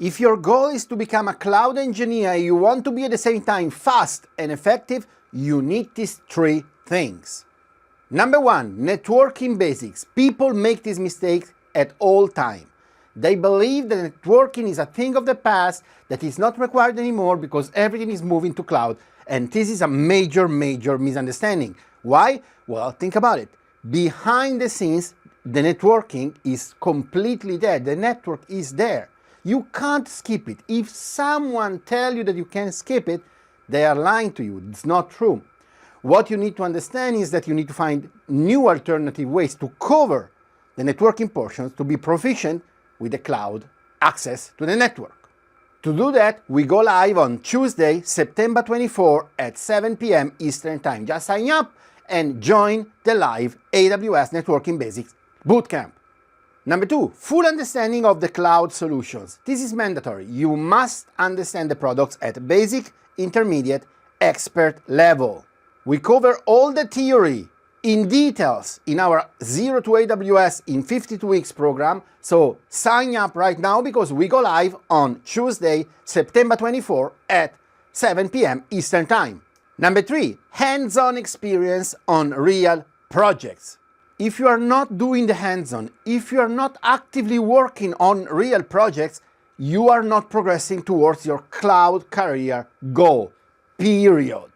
If your goal is to become a cloud engineer, you want to be at the same time fast and effective, you need these three things. Number one, networking basics. People make these mistakes at all time. They believe that networking is a thing of the past, that is not required anymore because everything is moving to cloud. And this is a major misunderstanding. Why? Well, think about it. Behind the scenes, the networking is completely there. The network is there. You can't skip it. If someone tells you that you can skip it, they are lying to you. It's not true. What you need to understand is that you need to find new alternative ways to cover the networking portions to be proficient with the cloud access to the network. To do that, we go live on Tuesday, September 24 at 7 p.m. Eastern Time. Just sign up and join the live AWS Networking Basics Bootcamp. Number two, full understanding of the cloud solutions. This is mandatory. You must understand the products at basic, intermediate, expert level. We cover all the theory in details in our Zero to AWS in 52 weeks program. So sign up right now because we go live on Tuesday, September 24 at 7 p.m. Eastern Time. Number three, hands-on experience on real projects. If you are not doing the hands-on, if you are not actively working on real projects, you are not progressing towards your cloud career goal, period.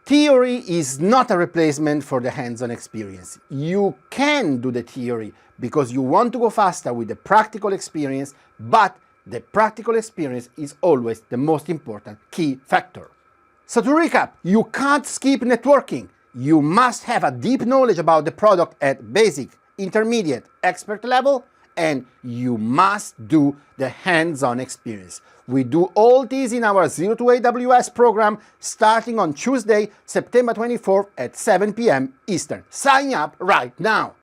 Theory is not a replacement for the hands-on experience. You can do the theory because you want to go faster with the practical experience, but the practical experience is always the most important key factor. So to recap, you can't skip networking. You must have a deep knowledge about the product at basic, intermediate, expert level, and you must do the hands-on experience. We do all these in our Zero to AWS program starting on Tuesday, September 24th at 7 p.m. Eastern. Sign up right now.